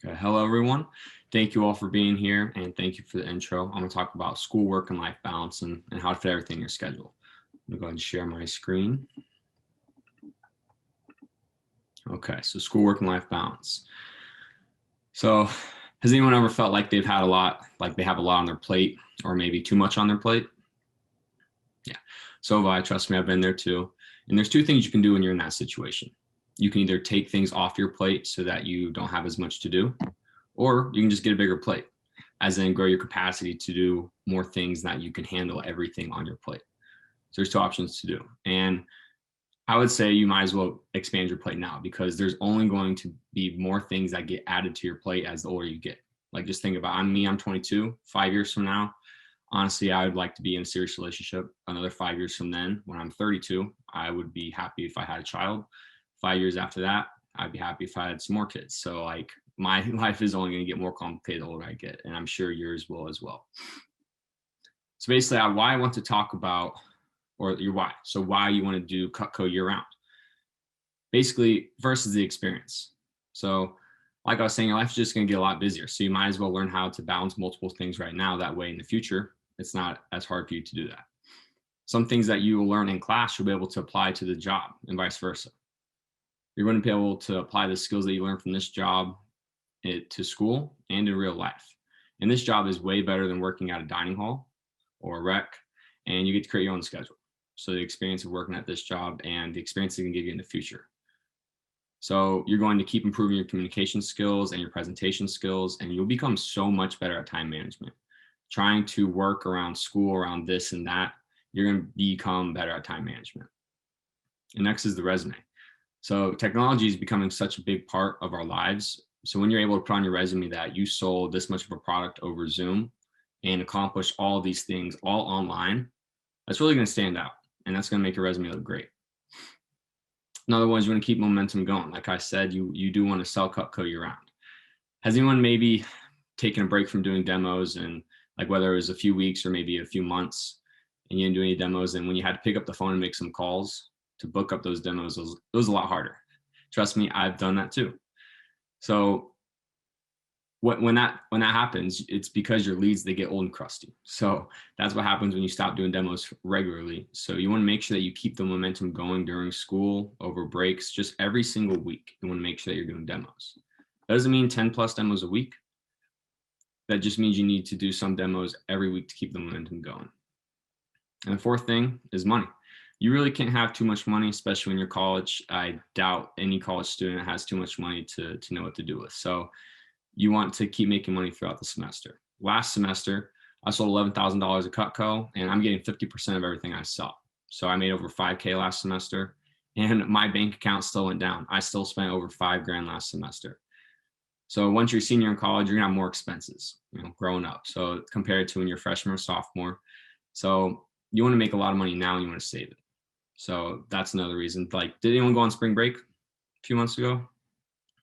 Okay, hello everyone. Thank you all for being here and thank you for the intro. I'm going to talk about school, work, and life balance and how to fit everything in your schedule. I'm going to go ahead and share my screen. Okay, so school, work, and life balance. So has anyone ever felt like they've had a lot, like they have a lot on their plate or maybe too much on their plate? Yeah, so have I. Trust me, I've been there too. And there's two things you can do when you're in that situation. You can either take things off your plate so that you don't have as much to do, or you can just get a bigger plate, as in grow your capacity to do more things that you can handle everything on your plate. So there's two options to do. And I would say you might as well expand your plate now because there's only going to be more things that get added to your plate as the older you get. Like just think about I'm 22, 5 years from now. Honestly, I would like to be in a serious relationship. Another 5 years from then, when I'm 32, I would be happy if I had a child. 5 years after that, I'd be happy if I had some more kids. So like my life is only going to get more complicated the older I get, and I'm sure yours will as well. So basically, why I want to talk about, or your why. So why you want to do Cutco year round. Basically, first is the experience. So like I was saying, your life is just going to get a lot busier. So you might as well learn how to balance multiple things right now. That way in the future, it's not as hard for you to do that. Some things that you will learn in class, you'll be able to apply to the job and vice versa. You're going to be able to apply the skills that you learn from this job to school and in real life. And this job is way better than working at a dining hall or a rec, and you get to create your own schedule. So the experience of working at this job and the experience it can give you in the future. So you're going to keep improving your communication skills and your presentation skills, and you'll become so much better at time management. Trying to work around school, around this and that, you're going to become better at time management. And next is the resume. So technology is becoming such a big part of our lives. So when you're able to put on your resume that you sold this much of a product over Zoom and accomplish all of these things all online, that's really going to stand out. And that's going to make your resume look great. Another one is you want to keep momentum going. Like I said, you do want to sell Cutco year round. Has anyone maybe taken a break from doing demos, and like whether it was a few weeks or maybe a few months and you didn't do any demos, and when you had to pick up the phone and make some calls to book up those demos, it was a lot harder. Trust me, I've done that too. So when that happens, it's because your leads, they get old and crusty. So that's what happens when you stop doing demos regularly. So you want to make sure that you keep the momentum going during school, over breaks, just every single week. You want to make sure that you're doing demos. That doesn't mean 10 plus demos a week. That just means you need to do some demos every week to keep the momentum going. And the fourth thing is money. You really can't have too much money, especially when you're college. I doubt any college student has too much money to know what to do with. So you want to keep making money throughout the semester. Last semester, I sold $11,000 at Cutco, and I'm getting 50% of everything I sell. So I made over 5K last semester, and my bank account still went down. I still spent over $5,000 last semester. So once you're a senior in college, you're gonna have more expenses, growing up. So compared to when you're a freshman or sophomore. So you want to make a lot of money now and you want to save it. So that's another reason. Like, did anyone go on spring break a few months ago?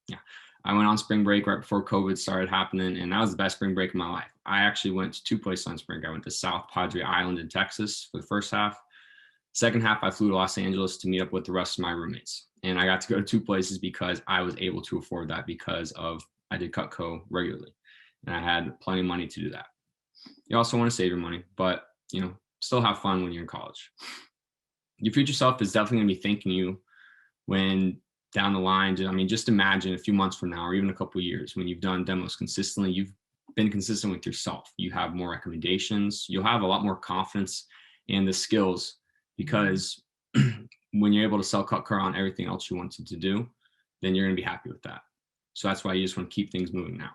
Yeah. I went on spring break right before COVID started happening, and that was the best spring break of my life. I actually went to two places on spring. I went to South Padre Island in Texas for the first half. Second half, I flew to Los Angeles to meet up with the rest of my roommates. And I got to go to two places because I was able to afford that because I did Cutco regularly. And I had plenty of money to do that. You also want to save your money, but still have fun when you're in college. Your future self is definitely going to be thanking you when down the line. Just imagine a few months from now, or even a couple of years, when you've done demos consistently, you've been consistent with yourself. You have more recommendations. You'll have a lot more confidence in the skills because when you're able to sell Cutco on everything else you wanted to do, then you're going to be happy with that. So that's why you just want to keep things moving now.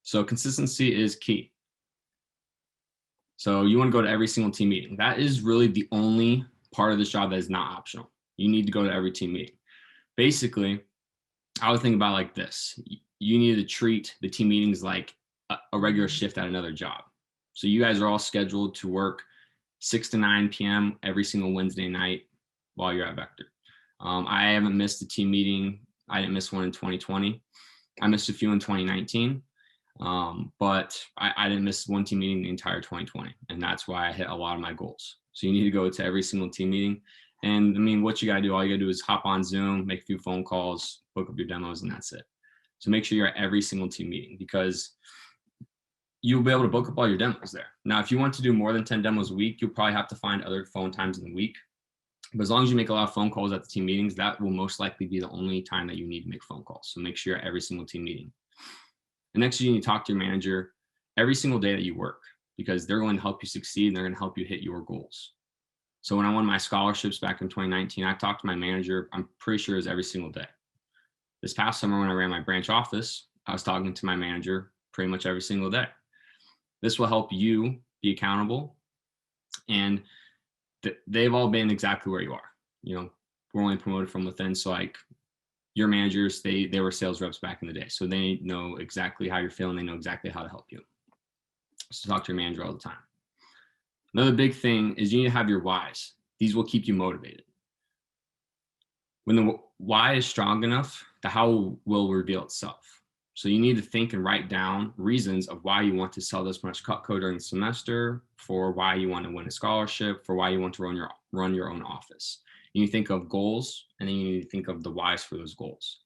So consistency is key. So you want to go to every single team meeting. That is really the only part of this job that is not optional. You need to go to every team meeting. Basically, I would think about it like this. You need to treat the team meetings like a regular shift at another job. So you guys are all scheduled to work 6 to 9 p.m. every single Wednesday night while you're at Vector. I haven't missed a team meeting. I didn't miss one in 2020. I missed a few in 2019. But I didn't miss one team meeting the entire 2020. And that's why I hit a lot of my goals. So you need to go to every single team meeting. And what you got to do, all you got to do is hop on Zoom, make a few phone calls, book up your demos, and that's it. So make sure you're at every single team meeting, because you'll be able to book up all your demos there. Now, if you want to do more than 10 demos a week, you'll probably have to find other phone times in the week. But as long as you make a lot of phone calls at the team meetings, that will most likely be the only time that you need to make phone calls. So make sure you're at every single team meeting. And next, you need to talk to your manager every single day that you work, because they're going to help you succeed and they're going to help you hit your goals. So when I won my scholarships back in 2019, I talked to my manager, I'm pretty sure it was every single day. This past summer, when I ran my branch office, I was talking to my manager pretty much every single day. This will help you be accountable, and they've all been exactly where you are. You know, we're only promoted from within. So like your managers, they were sales reps back in the day. So they know exactly how you're feeling. They know exactly how to help you. So talk to your manager all the time. Another big thing is you need to have your whys. These will keep you motivated. When the why is strong enough, the how will reveal itself. So you need to think and write down reasons of why you want to sell this much Cutco during the semester, for why you want to win a scholarship, for why you want to run your own office. You need to think of goals, and then you need to think of the whys for those goals.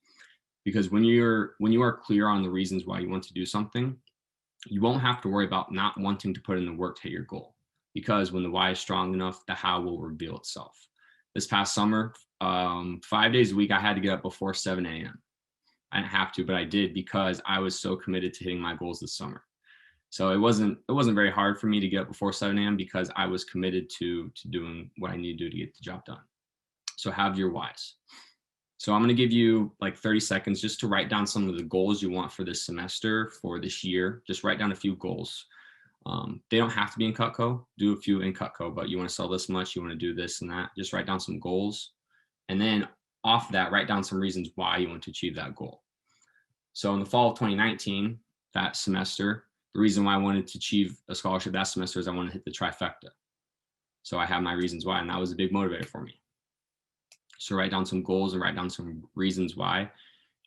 Because when you are clear on the reasons why you want to do something, you won't have to worry about not wanting to put in the work to hit your goal. Because when the why is strong enough, the how will reveal itself. This past summer, 5 days a week, I had to get up before 7 a.m. I didn't have to, but I did, because I was so committed to hitting my goals this summer. So it wasn't very hard for me to get up before 7 a.m. because I was committed to doing what I need to do to get the job done. So have your whys. So I'm going to give you like 30 seconds just to write down some of the goals you want for this semester, for this year. Just write down a few goals. They don't have to be in Cutco. Do a few in Cutco, but you want to sell this much, you want to do this and that. Just write down some goals. And then off that, write down some reasons why you want to achieve that goal. So in the fall of 2019, that semester, the reason why I wanted to achieve a scholarship that semester is I wanted to hit the trifecta. So I have my reasons why, and that was a big motivator for me. So write down some goals and write down some reasons why,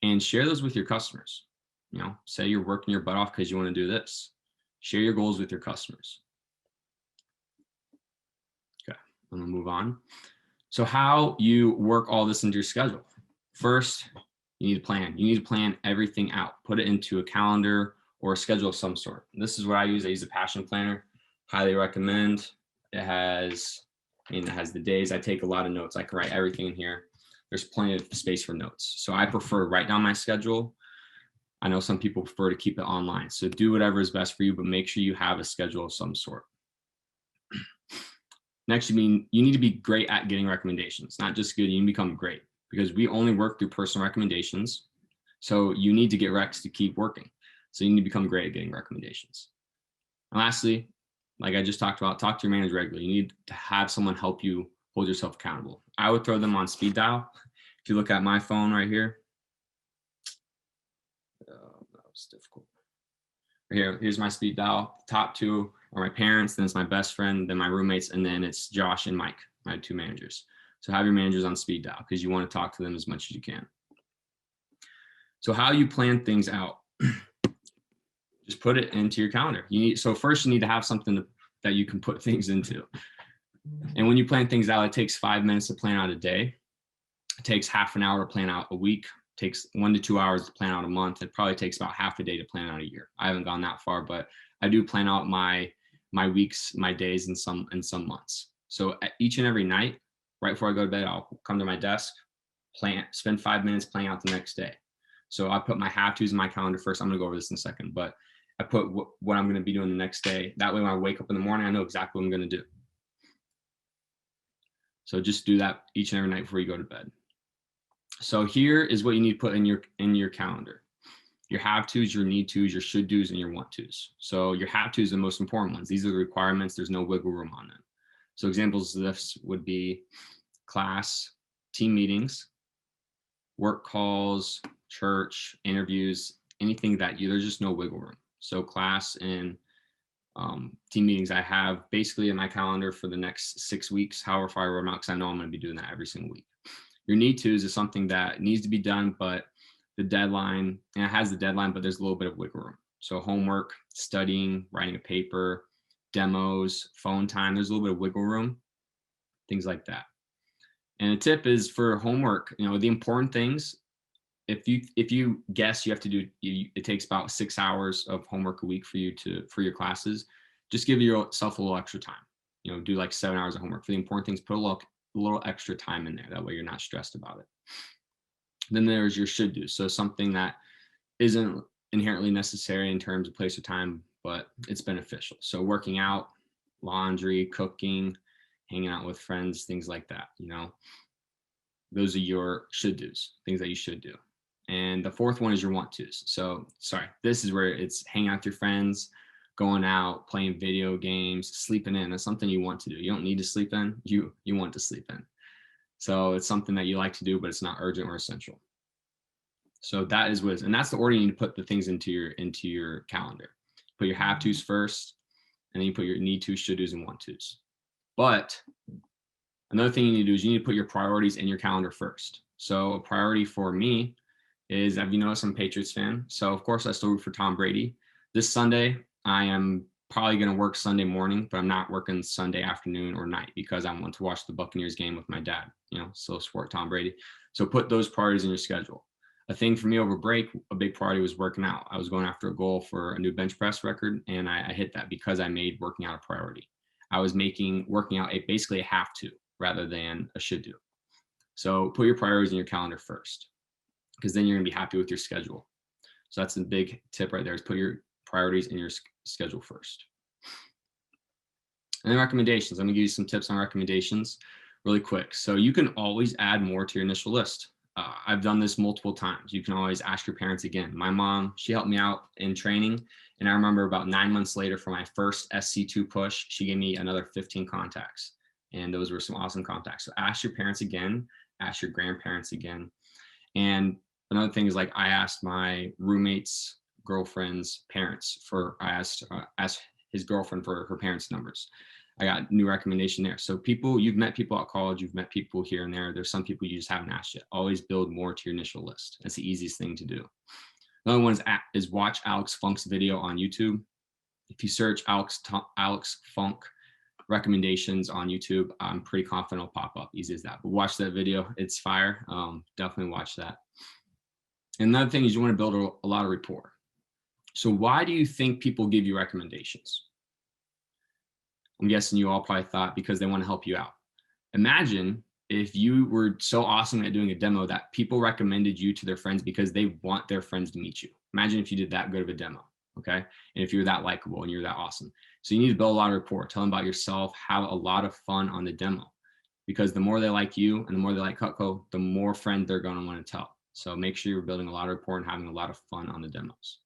and share those with your customers. You know, say you're working your butt off because you want to do this. Share your goals with your customers. Okay, I'm gonna move on. So how you work all this into your schedule. First, you need to plan. You need to plan everything out. Put it into a calendar or a schedule of some sort. This is what I use. I use a passion planner. Highly recommend. It has the days. I take a lot of notes. I can write everything in here. There's plenty of space for notes. So I prefer to write down my schedule. I know some people prefer to keep it online. So do whatever is best for you, but make sure you have a schedule of some sort. Next, you need to be great at getting recommendations. Not just good, you need to become great, because we only work through personal recommendations. So you need to get recs to keep working. So you need to become great at getting recommendations. And lastly, like I just talked about, talk to your manager regularly. You need to have someone help you hold yourself accountable. I would throw them on speed dial. If you look at my phone right here, that was difficult. Here's my speed dial. The top two are my parents, then it's my best friend, then my roommates, and then it's Josh and Mike, my two managers. So have your managers on speed dial, because you want to talk to them as much as you can. So how you plan things out, just put it into your calendar. First you need to have something that you can put things into. And when you plan things out, it takes 5 minutes to plan out a day. It takes half an hour to plan out a week. It takes 1 to 2 hours to plan out a month. It probably takes about half a day to plan out a year. I haven't gone that far, but I do plan out my weeks, my days in some months. So each and every night, right before I go to bed, I'll come to my desk, spend 5 minutes planning out the next day. So I put my have-tos in my calendar first. I'm gonna go over this in a second, but I put what I'm gonna be doing the next day. That way when I wake up in the morning, I know exactly what I'm gonna do. So just do that each and every night before you go to bed. So here is what you need to put in your calendar. Your have-tos, your need-tos, your should-dos, and your want-tos. So your have-tos are the most important ones. These are the requirements. There's no wiggle room on them. So examples of this would be class, team meetings, work calls, church, interviews, anything that there's just no wiggle room. So class and team meetings I have basically in my calendar for the next 6 weeks, however far I roll them out, because I know I'm going to be doing that every single week. Your need tos is something that needs to be done, but the deadline, and it has the deadline, but there's a little bit of wiggle room. So homework, studying, writing a paper, demos, phone time, there's a little bit of wiggle room, things like that. And a tip is for homework, the important things, if you guess you have to do, it takes about 6 hours of homework a week for you for your classes. Just give yourself a little extra time. Do like 7 hours of homework. For the important things, put a little extra time in there. That way you're not stressed about it. Then there's your should do. So something that isn't inherently necessary in terms of place or time, but it's beneficial. So working out, laundry, cooking, hanging out with friends, things like that. Those are your should do's, things that you should do. And the fourth one is your want to's. So this is where it's hanging out with your friends, going out, playing video games, sleeping in. That's something you want to do. You don't need to sleep in. You want to sleep in. So it's something that you like to do, but it's not urgent or essential. So that is and that's the order you need to put the things into your calendar. Put your have to's first, and then you put your need to, should do's, and want to's. But another thing you need to do is you need to put your priorities in your calendar first. So a priority for me is, have you noticed I'm a Patriots fan? So of course I still root for Tom Brady. This Sunday, I am probably going to work Sunday morning, but I'm not working Sunday afternoon or night because I want to watch the Buccaneers game with my dad, still support Tom Brady. So put those priorities in your schedule. A thing for me over break, a big priority was working out. I was going after a goal for a new bench press record, and I hit that because I made working out a priority. I was making working out basically a have to rather than a should do. So put your priorities in your calendar first, because then you're going to be happy with your schedule. So that's a big tip right there, is put your priorities in your schedule first. And then recommendations. I'm going to give you some tips on recommendations really quick. So you can always add more to your initial list. I've done this multiple times. You can always ask your parents again. My mom, she helped me out in training. And I remember about 9 months later for my first SC2 push, she gave me another 15 contacts. And those were some awesome contacts. So ask your parents again, ask your grandparents again. And another thing is, like, I asked my roommate's girlfriend's parents I asked his girlfriend for her parents' numbers. I got new recommendation there. So you've met people at college, you've met people here and there. There's some people you just haven't asked yet. Always build more to your initial list. That's the easiest thing to do. Another one is watch Alex Funk's video on YouTube. If you search Alex Funk recommendations on YouTube, I'm pretty confident it'll pop up. Easy as that. But watch that video. It's fire. Definitely watch that. And another thing is, you want to build a lot of rapport. So why do you think people give you recommendations? I'm guessing you all probably thought because they want to help you out. Imagine if you were so awesome at doing a demo that people recommended you to their friends because they want their friends to meet you. Imagine if you did that good of a demo, okay? And if you're that likable and you're that awesome. So you need to build a lot of rapport. Tell them about yourself. Have a lot of fun on the demo, because the more they like you and the more they like Cutco, the more friends they're going to want to tell. So make sure you're building a lot of rapport and having a lot of fun on the demos.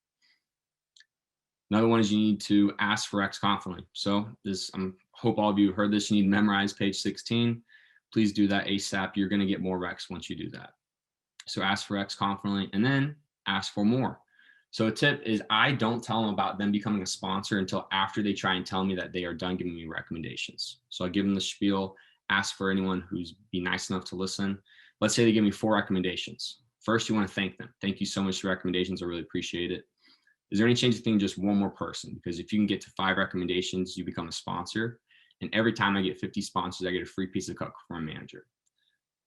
Another one is you need to ask for X confidently. So hope all of you heard this. You need to memorize page 16. Please do that ASAP. You're going to get more recs once you do that. So ask for X confidently, and then ask for more. So a tip is, I don't tell them about them becoming a sponsor until after they try and tell me that they are done giving me recommendations. So I give them the spiel, ask for anyone who's be nice enough to listen. Let's say they give me 4 recommendations. First, you want to thank them. Thank you so much for your recommendations. I really appreciate it. Is there any chance of thinking just one more person? Because if you can get to 5 recommendations, you become a sponsor. And every time I get 50 sponsors, I get a free piece of Cutco from my manager.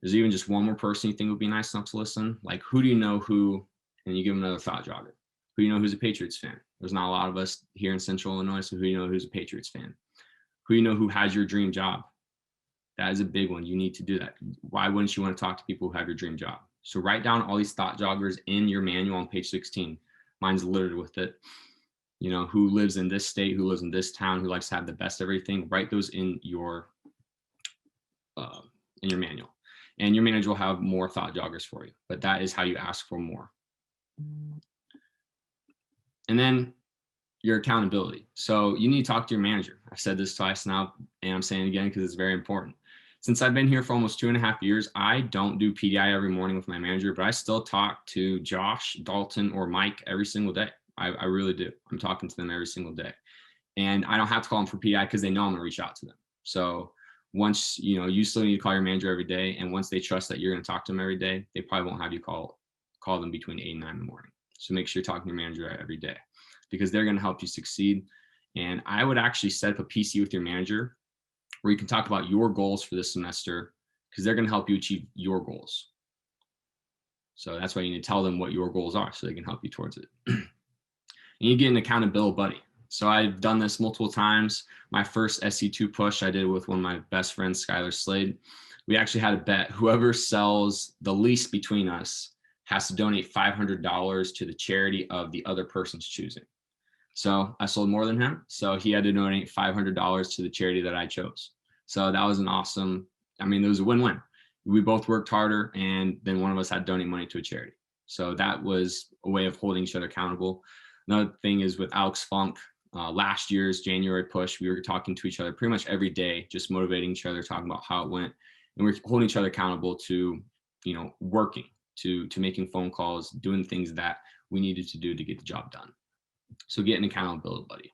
Is there even just one more person you think would be nice enough to listen? Like, who do you know who, and you give them another thought jogger. Who do you know who's a Patriots fan? There's not a lot of us here in Central Illinois, so who do you know who's a Patriots fan? Who do you know who has your dream job? That is a big one. You need to do that. Why wouldn't you want to talk to people who have your dream job? So write down all these thought joggers in your manual on page 16. Mine's littered with it. Who lives in this state, who lives in this town, who likes to have the best everything. Write those in your manual, and your manager will have more thought joggers for you. But that is how you ask for more. And then your accountability. So you need to talk to your manager. I've said this twice now, and I'm saying it again because it's very important. Since I've been here for almost 2.5 years, I don't do PDI every morning with my manager, but I still talk to Josh, Dalton, or Mike every single day. I really do. I'm talking to them every single day. And I don't have to call them for PDI because they know I'm going to reach out to them. So once, you still need to call your manager every day. And once they trust that you're going to talk to them every day, they probably won't have you call them between 8 and 9 in the morning. So make sure you're talking to your manager every day, because they're going to help you succeed. And I would actually set up a PC with your manager where you can talk about your goals for this semester, because they're going to help you achieve your goals. So that's why you need to tell them what your goals are so they can help you towards it. And you get an accountability buddy. So I've done this multiple times. My first SC2 push I did with one of my best friends, Skylar Slade. We actually had a bet. Whoever sells the least between us has to donate $500 to the charity of the other person's choosing. So I sold more than him. So he had to donate $500 to the charity that I chose. So that was an awesome, I mean, it was a win-win. We both worked harder, and then one of us had to donate money to a charity. So that was a way of holding each other accountable. Another thing is with Alex Funk, last year's January push, we were talking to each other pretty much every day, just motivating each other, talking about how it went. And we're holding each other accountable to, working, to making phone calls, doing things that we needed to do to get the job done. So get an accountability buddy.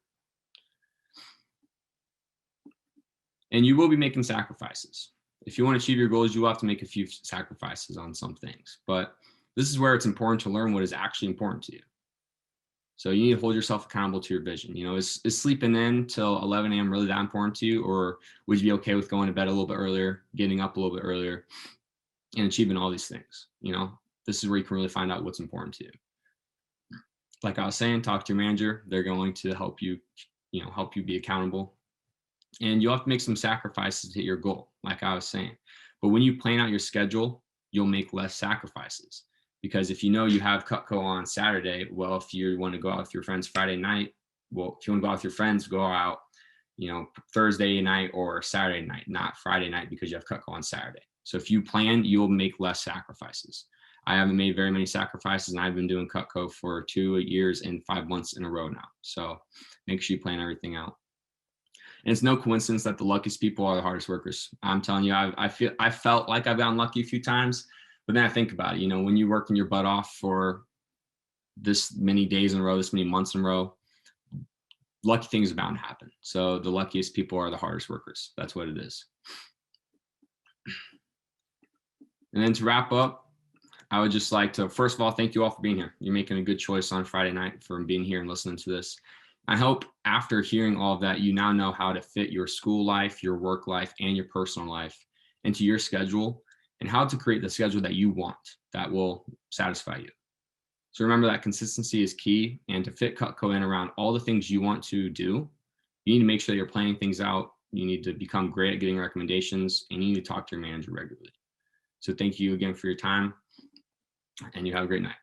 And you will be making sacrifices. If you want to achieve your goals, you will have to make a few sacrifices on some things. But this is where it's important to learn what is actually important to you. So you need to hold yourself accountable to your vision. Is sleeping in till 11 a.m. really that important to you? Or would you be okay with going to bed a little bit earlier, getting up a little bit earlier, and achieving all these things? This is where you can really find out what's important to you. Like I was saying, talk to your manager. They're going to help you, help you be accountable. And you'll have to make some sacrifices to hit your goal, like I was saying. But when you plan out your schedule, you'll make less sacrifices. Because if you know you have Cutco on Saturday, well, if you want to go out with your friends Friday night, well, if you want to go out with your friends, go out, Thursday night or Saturday night, not Friday night, because you have Cutco on Saturday. So if you plan, you'll make less sacrifices. I haven't made very many sacrifices, and I've been doing Cutco for 2 years and 5 months in a row now. So make sure you plan everything out. And it's no coincidence that the luckiest people are the hardest workers. I'm telling you, I felt like I've gotten lucky a few times, but then I think about it. When you're working your butt off for this many days in a row, this many months in a row, lucky things are bound to happen. So the luckiest people are the hardest workers. That's what it is. And then to wrap up, I would just like to, first of all, thank you all for being here. You're making a good choice on Friday night for being here and listening to this. I hope after hearing all of that, you now know how to fit your school life, your work life, and your personal life into your schedule, and how to create the schedule that you want that will satisfy you. So remember that consistency is key, and to fit Cutco in around all the things you want to do, you need to make sure that you're planning things out. You need to become great at getting recommendations, and you need to talk to your manager regularly. So thank you again for your time, and you have a great night.